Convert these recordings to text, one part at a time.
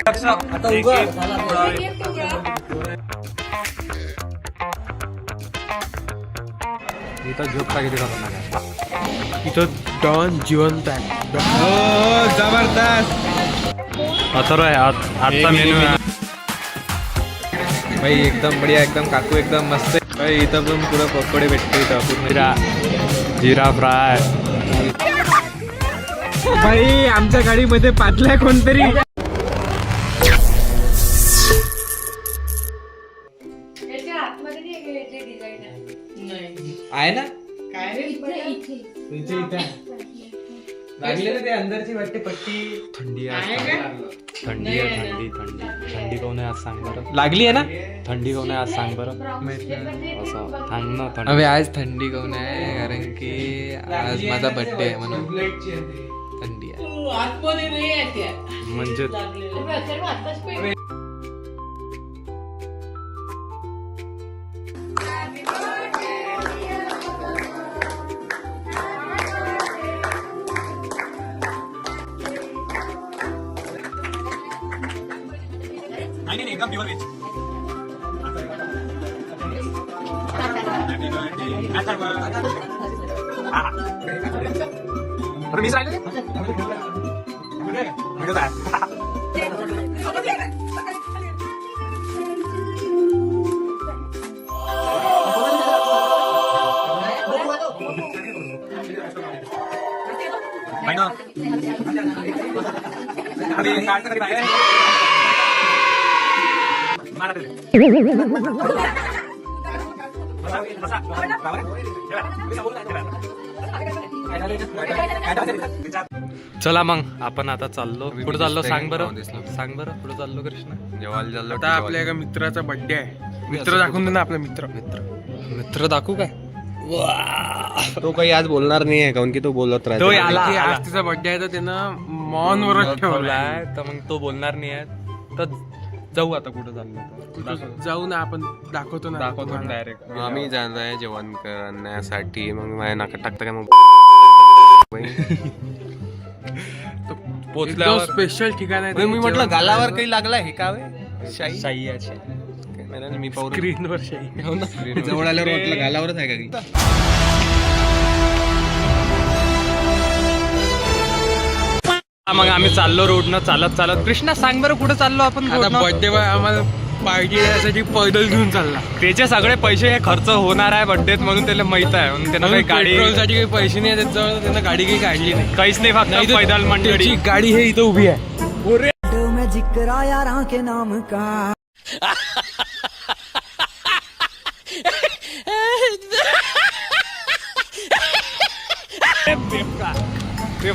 आता उघड. इथं झोपता किती खतरनाक इथं डॉन जिवंत आहे. जबरदस्त. अथर्व आहे आजचा मेनू आहे भाई एकदम बढिया, एकदम काकू एकदम मस्त आहे भाई. इथं पण पुरं पकोडे भेटते इथं पूर्ण. जिरा फ्राय. भाई आमच्या गाडीमध्ये पाटलाय कोणतरी. आहे ना लागले ना ते अंदरची वाटते पट्टी. थंडी आहे थंडी आहे थंडी थंडी थंडी कोण आहे आज सांग बरं. लागली आहे ना थंडी कोण आहे आज सांग बरं. असं सांग ना थंडी. अबे आज थंडी काऊन आहे, कारण की आज माझा बर्थडे आहे म्हणून थंडी आहे. म्हणजे एकदम प्युअर व्हेज. मिस राहिले चला मग आपण आता चाललो. कुठं चाललो सांग बरं. सांग बरं कुठं चाललो कृष्णा. जेवायला चाललो. आता आपल्या एका मित्राचा बर्थडे आहे. मित्र दाखवून दे ना आपला मित्र. मित्र दाखवू काय. तो काही आज बोलणार नाही आहे, काऊन की तो बोलत तो राहतो. आला. आज तिचा बर्थडे आहे तर त्यानं मॉनवरच ठेवलाय. तर मग तो बोलणार नाही आहे तर जाऊ आता कुठं चाललो. जाऊ ना आपण दाखवतो ना. दाखवतो डायरेक्ट. आम्ही जाणार आहे जेवण करण्यासाठी. मग माझ्या नाकात टाकतं काय मग. पोचल्यावर स्पेशल ठिकाण आहे. मी म्हटलं गालावर काही लागलाय हे का शाही. शाही आहे. मी पाहू स्क्रीनवर शाही. जवळ आल्यावर म्हटलं गालावरच आहे का काही. मग आम्ही चाललो रोडनं चालत चालत. कृष्णा सांग बरं कुठं चाललो आपण. आता बर्थडे बॉय आम्हाला पार्टी देण्यासाठी पैदल घेऊन चालला. त्याचे सगळे पैसे खर्च होणार आहे बर्थडेत म्हणून त्याला माहित आहे. म्हणून त्यानं काही गाडी पेट्रोलसाठी काही पैसे नाही त्याच्याजवळ. त्यानं गाडी काही काढली नाही. काहीच नाही फक्त पैदल मंडळी. त्याची गाडी हे इथं उभी आहे. मैं जिक्र यारां के नाम का.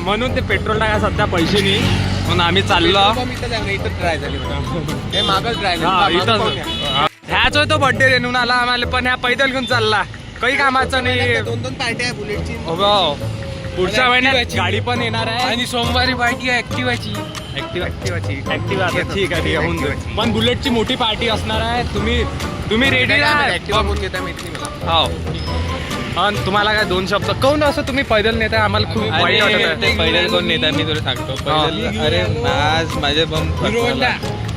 म्हणून ते पेट्रोल टाका सध्या पैसे नाही म्हणून आम्ही चाललो. इथं ट्राय झाली हे मागच ट्राय ह्याच तो बर्थडे रेनून आला आम्हाला. पण ह्या पैदल घेऊन चालला. काही कामाचं नाही. 2 पार्ट्या आहे बुलेटची. पुढच्या महिन्यात गाडी पण येणार आहे. आणि सोमवारी पार्टी आहे ऍक्टिवाची. ऍक्टिव्हा ठीक आहे होऊन जाईल. पण बुलेटची मोठी पार्टी असणार आहे. तुम्ही रेडी राहा. हो. आणि तुम्हाला काय 2 शब्द कहून असं तुम्ही पैदल नेताय. आम्हाला खूप वाईट वाटत आहे. पैदल कोण नेता मी तुला सांगतो. अरे आज माझे बम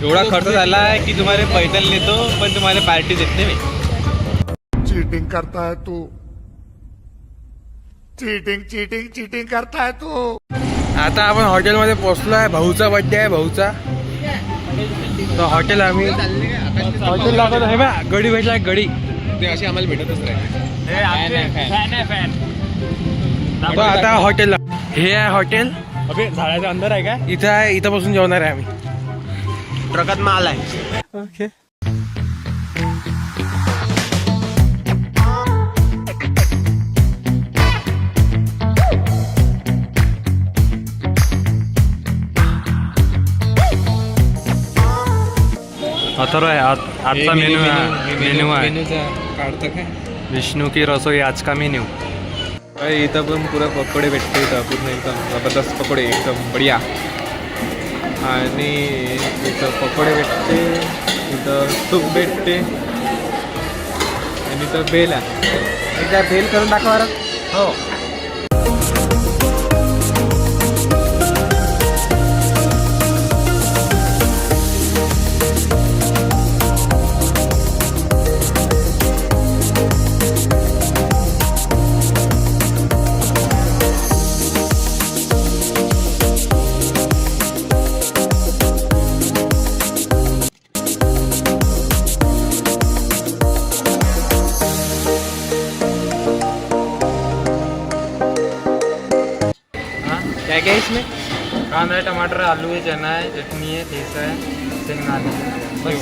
एवढा खर्च झाला आहे की तुम्हाला पैदल नेतो पण तुम्हाला पार्टी देत नाही मी. चीटिंग करता है तू. चीटिंग करता है तू. आता आपण हॉटेलमध्ये पोहोचलो आहे. भाऊचा बर्थडे आहे. भाऊचा तो हॉटेल आम्ही हॉटेल लागत आहे बा. गडी भेटला गडी. ते असे आम्हाला भेटतच राहिले. तो आता हॉटेल. हे आहे हॉटेल. अबे झाडाच्या अंदर आहे का. इथं आहे. इथं बसून जेवणार आहे आम्ही. ट्रकात माल आहे. ओके. अथर्व आहे आजचा मेनू आहे. काढतं काय विष्णू की रसोई आज का मेन्यू. इथं पण पुरा पकोडे भेटते. इथं पूर्ण एकदम जबरदस्त पकोडे एकदम बढिया. आणि इथं पकोडे भेटते. इथं सूप भेटते. आणि इथं भेल आहे. एकदा भेल करून दाखवा. हो. क्या है इसमें? कांदा है, टमाटर, आलू है, चना है, चटनी है, ठेचा है, शेंगदाणे बस.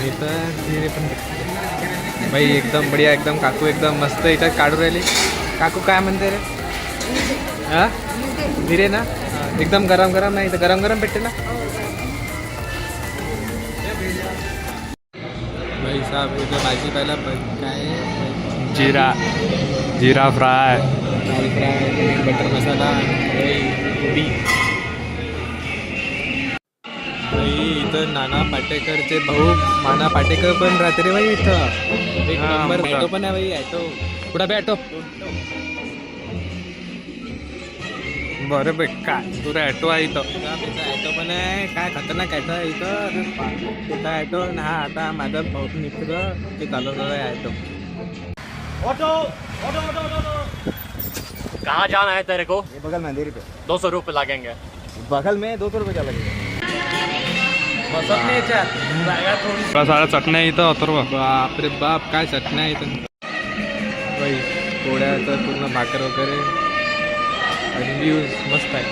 इथं जिरे पण भेटते. बाई एकदम बढिया, एकदम काकू एकदम मस्त इथं काढू राहिली. काकू काय म्हणते रे? हा जिरे ना, एकदम गरम गरम नाही, इथं गरम गरम भेटते ना. भाई साहब इथं भाजी पाहिला काय जीरा फ्राय. दाल फ्राय, बटर मसाला, गोबी. भाई इथं नाना पाटेकरचे भाऊ नाना पाटेकर पण राहते रे भाई इथं. एक हा, नंबर मस्त. ॲटो पण आहे भाई, ॲटो. कुठं बे ॲटो? बरं बे काय तुला ॲटो आहे इथं. ॲटो पण आहे, काय खतरनाक ॲटो आहे इथं. कुठं ॲटो ना, हा आता माझा भाऊ मित्र ते चालवतो आहे ॲटो. कहाँ जाना है तेरे को? ये बगल में अंधेरी पे. 200 रुपये लगेंगे. बगल में 200 रुपये क्या लगेगा? सारा चटण्या इथं अथर्व. बाप रे बाप, काय चटण्या आहे इथं. बाई पोळ्याचं पूर्ण भाकर वगैरे आणि व्ह्यूज मस्त आहे.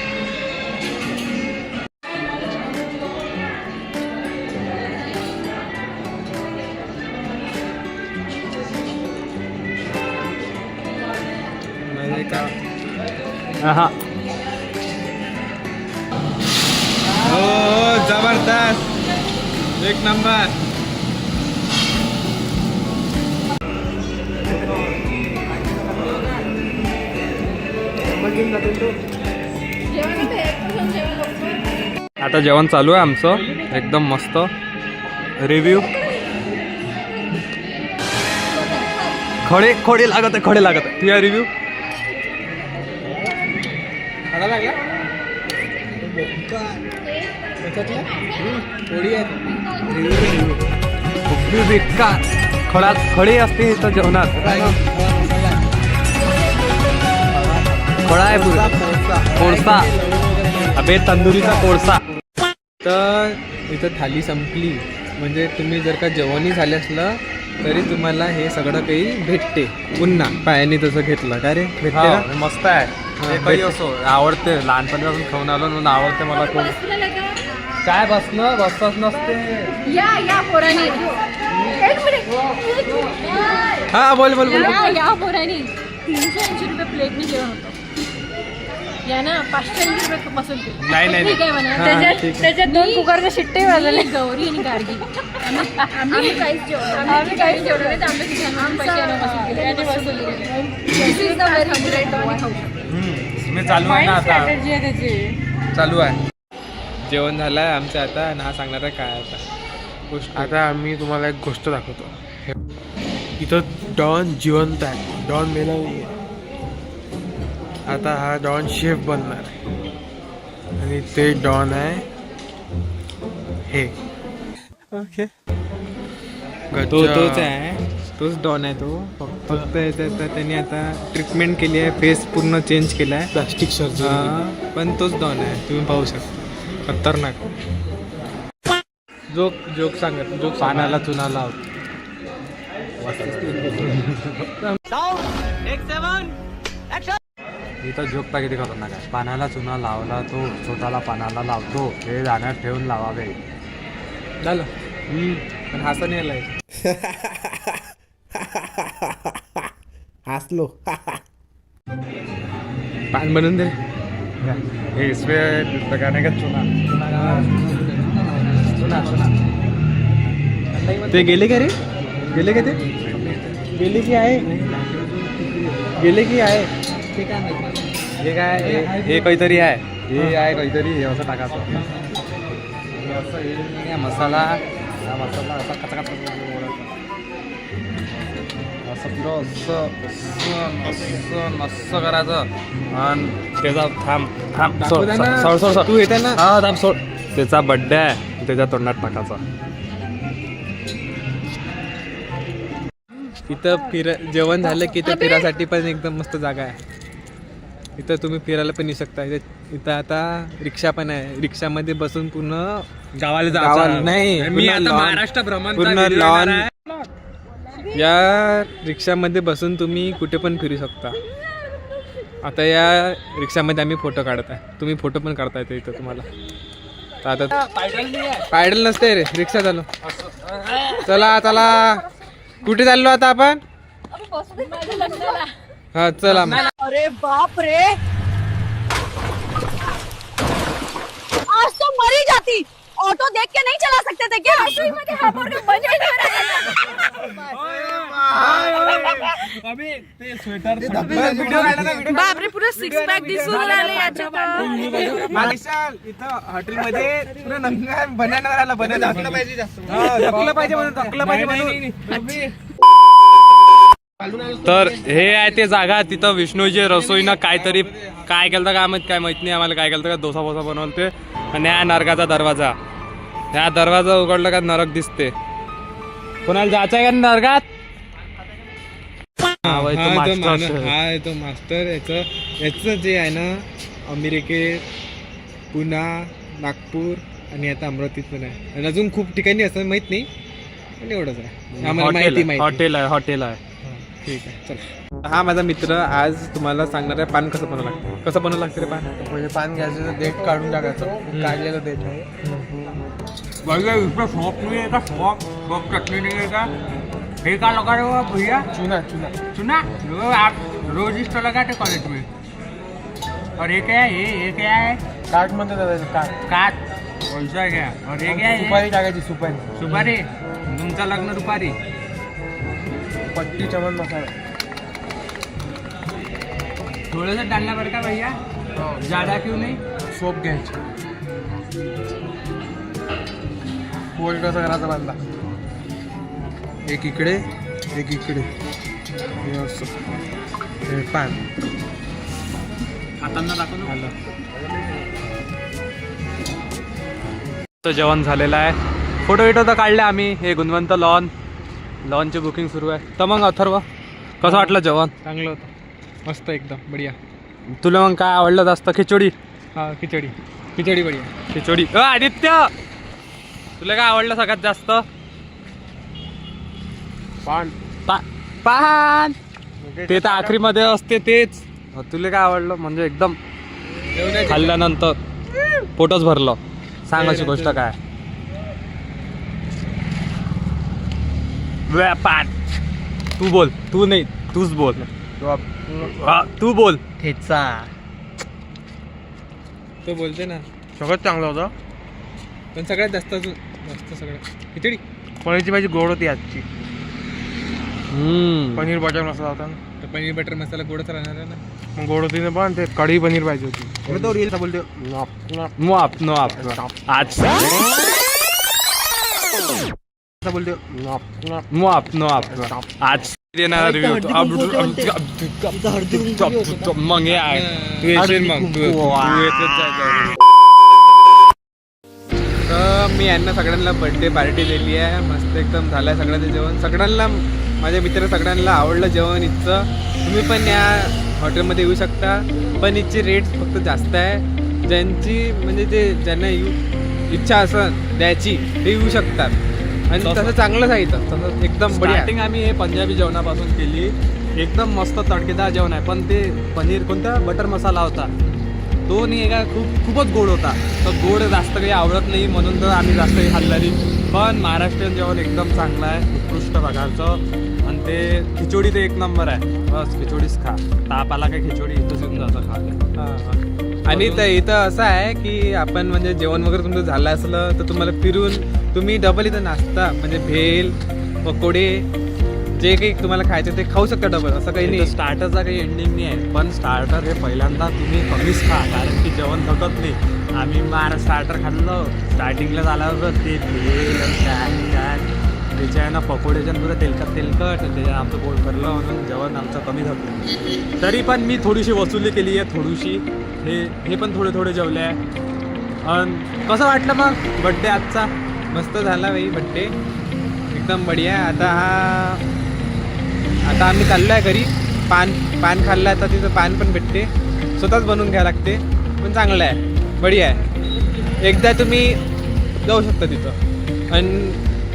म्हणजे का हा हो जबरदस्त, एक नंबर. आता जेवण चालू आहे आमचं एकदम मस्त. रिव्ह्यू खडे लागत आहे. तुझ्या रिव्ह्यू बेकार खडे असते इथं जेवणात. खडा आहे पुरा कोळसा. अबे तंदुरीचा कोळसा. तर इथं थाली संपली म्हणजे तुम्ही जर का जेवणही झाले असलं तरी तुम्हाला हे सगळं काही भेटते पुन्हा पायाने तसं घेतलं का रे भेटते हा, ना? मस्त आहे. हा, ते काही भेट- असो आवडते, लहानपणीपासून खाऊन आलो म्हणून आवडते मला खूप. काय बसताच नसते. या पोरानी एक मिनिट हा बोल बोल बोल. या पोरानी 380 रुपये प्लेटनी जेवण होतं. या ना 580 रुपये बसून नाही. ठीक आहे म्हणा. हा, ठीक आहे. त्याच्यात 2 कुकरच्या शिट्टे वाजले. गौरी आणि गार्गी आम्ही काहीच जेवलो आम्ही काहीच जेवलो नाही. आम्ही तिघांनी पैसे वसूल केले आणि वसूल केले. This is the very great one. खाऊ शकतो. मी चालू आहे ना आता. स्ट्रॅटेजी आहे त्याची. चालू आहे. जेवण झालं आहे आमचं आता आणि हा सांगणार आहे काय आता गोष्ट. आता आम्ही तुम्हाला एक गोष्ट दाखवतो. इथं डॉन जिवंत आहे, डॉन मेला नाही आहे. आता हा डॉन शेफ बनणार आहे आणि ते डॉन आहे हे. ओके गच्चा. तोच आहे, तोच डॉन आहे तो. फक्त त्याने आता ट्रीटमेंट केली आहे, फेस पूर्ण चेंज केला आहे. Plastic surgery. पण तोच डॉन आहे, तुम्ही पाहू शकता. खतरनाक. जोक सांगत, जोक पाण्याला चुना लाव. इथं जोक पा किती खतरनाक आहे. पाण्याला चुना लावला तो स्वतःला पाण्याला लावतो, हे जाण्यात ठेवून लावावे. झालं. पण हसा नाही आलाय. हंस लो. पान बनवून दे. हे इसमें लगाने का चुना. ते गेले का रे? गेले का ते? गेले की आहे? गेले की आहे? ते काय माहिती. हे काय हे काहीतरी आहे. हे आहे काहीतरी, हे असं टाकायचं. हे असं हे मसाला, हा मसाला असा कचा असं पुरं असं करायचं आणि त्याचा थांब सोड. तू येते ना? हा थांब सोड. त्याचा बड्डे आहे, त्याच्या तोंडात टाकायचा. इथं जेवण झालं की इथं फिरासाठी पण एकदम मस्त जागा आहे. इथं तुम्ही फिरायला पण येऊ शकता. इथं आता रिक्षा पण आहे. रिक्षामध्ये बसून पूर्ण गावाला नाही, मी पूर्ण आता lawn- महाराष्ट्र भ्रमण पूर्ण लॉन. या रिक्षामध्ये बसून तुम्ही कुठे पण फिरू शकता. आता या रिक्षामध्ये आम्ही फोटो काढताय, तुम्ही फोटो पण काढता येतो इथं तुम्हाला. तर आता पायडल नसते रे, रिक्षा चालू. चला चला, कुठे चाललो आता आपण? हा चला मग. अरे बाप रे, आज तो मरी जाती. ऑटो देख के नहीं चला सकते थे क्या? बाप रे, पुरा सिक्स पॅक दिसून राहिले याच्यात. इथं हॉटेलमध्ये पुरा नंगा बनायला बनवलं पाहिजे, धकलं पाहिजे म्हणून, धकलं पाहिजे म्हणून. तर हे आहे ते जागा, तिथं विष्णूजी रसोईनं काहीतरी काय केलं काय माहित नाही आम्हाला, काय केलं का डोसा बोसा बनवते. आणि हा नरकाचा दरवाजा, ह्या दरवाजा उघडला का नरक दिसते. कोणाला जायचं आहे का नरकात? हा तो मास्टर याचं जे आहे ना, अमेरिकेत, पुणा, नागपूर आणि आता अमरावतीत पण आहे. आणि अजून खूप ठिकाणी असं माहित नाही, पण एवढंच आहे आम्हाला माहिती. हॉटेल आहे. ठीक आहे, चल. हा माझा मित्र आज तुम्हाला सांगणार आहे पान कसं बनवलं लागतं. कसं बनवलं लागतं रे पान? म्हणजे पान घ्यायचं, तर देठ काढून टाकायचं. काढलेलं देठ आहे. चटनी नहीं है का? हे का लगा रहे हो आप भैया? चुना चुना सुना आप रोज इस तरह लगाते कॉलेज में. और ये क्या है? ये क्या है? काठ म्हणतात त्याला, काठ. काट पैसा क्या? और ये क्या है? सुपारी टाकायची, सुपारी. सुपारी. तुमचं लग्न दुपारी. पट्टी चमन मसाला. थोड़ा सा डालना पड़ता भैया, ज्यादा क्यों नहीं? सोप घ्यायची. पोल कसा करायचा बांधला, एक इकडे एक इकडे, हे असं. हे पान हातांना दाखवून आलं. जेवण झालेलं आहे. फोटो तर काढले आम्ही. हे गुणवंत लॉनची बुकिंग सुरू आहे. तर मग अथर्व, कसं वाटलं जेवण? चांगलं होतं, मस्त एकदम बढिया. तुला मग काय आवडलं जास्त? खिचडी. हा खिचडी बढिया. खिचडी. आदित्य, तुला काय आवडलं सगळ्यात जास्त? पान. पान ते तर आखरीमध्ये असते तेच. तुला काय आवडलं म्हणजे एकदम खाल्ल्यानंतर पोटच भरलं? सांग अशी गोष्ट काय. पान. तू बोल. तू नाही, तूच बोल. तू बोल. ठेचा. तो बोलते ना, सगळ्यात चांगलं होतं, पण सगळ्यात जास्त मस्त सगळं खिचडी. पनीरची भाजी गोड होती आजची. पनीर बटर मसाला होता ना, तर पनीर बटर मसाला गोडच राहणार आहे ना. मग गोड होती ना, पण ते कढी पनीर पाहिजे होती. तो रील बोलते आज बोलते आज देणारा रिव्ह्यू मग हे आहे. तर मी यांना सगळ्यांना बर्थडे पार्टी दिली आहे. मस्त एकदम झालं आहे सगळ्यांचं जेवण. सगळ्यांना, माझ्या मित्र सगळ्यांना आवडलं जेवण इथचं. तुम्ही पण या हॉटेलमध्ये येऊ शकता, पण इथचे रेट्स फक्त जास्त आहे. ज्यांची म्हणजे जे ज्यांना इच्छा असेल द्यायची ते येऊ शकतात. आणि तसं चांगलंच आहे इथं, तसं एकदम स्टार्टिंग आम्ही हे पंजाबी जेवणापासून केली. एकदम मस्त तडकेदार जेवण आहे. पण ते पनीर कोणता बटर मसाला होता तो नाही का, खूपच गोड होता. तर गोड जास्त काही आवडत नाही म्हणून तर आम्ही जास्त काही खाल्लं नाही. पण महाराष्ट्रीयन जेवण एकदम चांगलं आहे, उत्कृष्ट प्रकारचं. आणि ते खिचडी तर एक नंबर आहे. बस खिचडीच खा. ताप आला काय खिचडी इथंच येऊन जातं खायला. आणि इथं असं आहे की आपण म्हणजे जेवण वगैरे तुमचं झालं असलं तर तुम्हाला फिरून तुम्ही डबल इथं नाश्ता म्हणजे भेल, पकोडे, जे काही तुम्हाला खायचं ते खाऊ शकता डबल. असं काही नाही. स्टार्टरचा काही एंडिंग नाही आहे, पण स्टार्टर हे पहिल्यांदा तुम्ही कमीच खा, कारण की जेवण थकत नाही. आम्ही स्टार्टर खाल्लं, स्टार्टिंगला झालं होतं ते भेल काय त्याच्यानं पकोड्याच्या पुरं तेलकट त्याच्यानं आमचं पोट भरलं म्हणून जेवण आमचं कमी झालं. तरी पण मी थोडीशी वसुली केली आहे, थोडीशी. हे पण थोडे जेवले आहे. आणि कसं वाटलं मग बड्डे आजचा? मस्त झाला बाई बड्डे, एकदम बढिया. आता आम्ही चाललो आहे घरी. पान खाल्लं, आता तिथं पान पण भेटते, स्वतःच बनवून घ्यावं लागते, पण चांगलं आहे, बढिया आहे. एकदा तुम्ही जाऊ शकता तिथं, आणि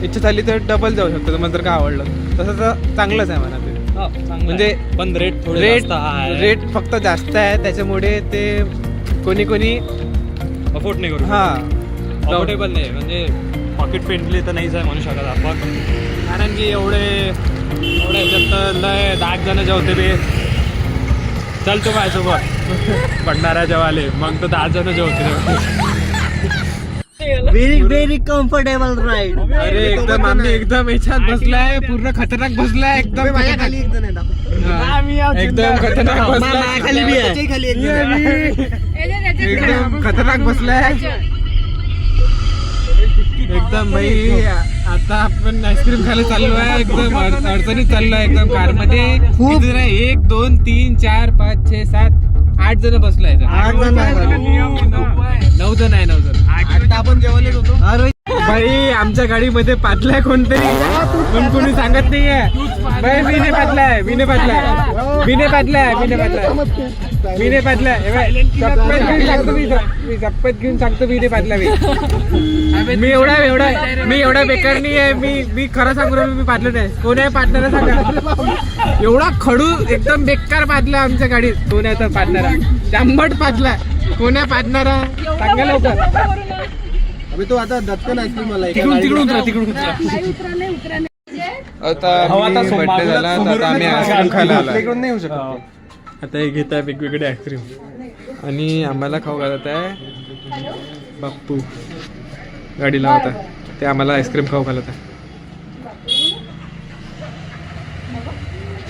इच्छा झाली तर डबल जाऊ शकता तुम्हाला जर का आवडलं. तसं तर चांगलंच आहे म्हणा ते. म्हणजे पण रेट थोडे रेट जास्त आहे. रेट फक्त जास्त आहे त्याच्यामुळे ते कोणी अफोर्ड नाही करू हा अफोर्डेबल नाही म्हणजे पॉकेट फ्रेंडली तर नाहीच आहे म्हणू शकत आपण कारण की एवढे ह्याच्यात तर लय 10 जण जेवते बे चल तू माझ्यासोबत भंडारा जेवाले मग तो 10 जण जेवते वेरी कम्फर्टेबल राईड. अरे एकदम आम्ही एकदम याच्यात बसलाय पूर्ण खतरनाक बसलाय एकदम खतरनाक. हा, एकदम खतरनाक बसलाय खाली बी आहे. एकदम खतरनाक बसलाय एकदम भाई. आता आपण आईस्क्रीम खायला चाललो आहे एकदम अडचणीत चाललो आहे एकदम कार मध्ये. खूप जण 1 2 3 4 5 6 7 8 जण बसलाय. 8 जण आहे. 9 जण आहे 9 जण. आता आपण जेवलेच होतो. अरे भाई आमच्या गाडीमध्ये पातलाय कोणतरी पण कोणी सांगत नाहीये. भाई मी नाही पातलाय मी नाही पातलाय मी नाही पातलाय मी नाही पातलाय मी नाही पातलाय. मी शपथ घेऊन सांगतो मी नाही पातलाय. मी एवढा बेकार नाही आहे. मी खरं सांगू राहिलो मी पातलं नाही. कोण आहे पार्टनर सांगा. एवढा खडू एकदम बेकार पातला आमच्या गाडीत. कोण आहे तर पार्टनर जांभट पातलाय. कोण आहे पार्टनर सांगा लवकर. अबे तो आता दत्तन आईस्क्रीम मला तिकडून उतरा आता बर्थडे झाला तर आता आम्ही आईस्क्रीम खायला आलोय. नाही होऊ शकत. आता हे घेत आहे वेगवेगळे आईस्क्रीम आणि आम्हाला खाऊ घालत आहे बाप्पू गाडी लावत आहे. ते आम्हाला आईस्क्रीम खाऊ घालत आहे.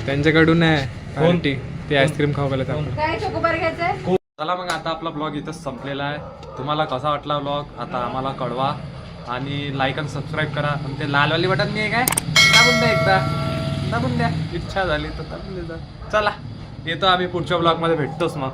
त्यांच्याकडून आहे पार्टी. ते आईस्क्रीम खाऊ घालत आहे. काय चोकोबार घ्यायचंय? चला मग आता आपला ब्लॉग इथंच संपलेला आहे. तुम्हाला कसा वाटला ब्लॉग आता आम्हाला कळवा आणि लाईक आणि सबस्क्राईब करा. आणि ते लालवाली बटन नाही आहे काय दाबून द्या एकदा दाबून द्या. इच्छा झाली तर दाबून द्या. चला येतो आम्ही पुढच्या ब्लॉगमध्ये भेटतोच मग.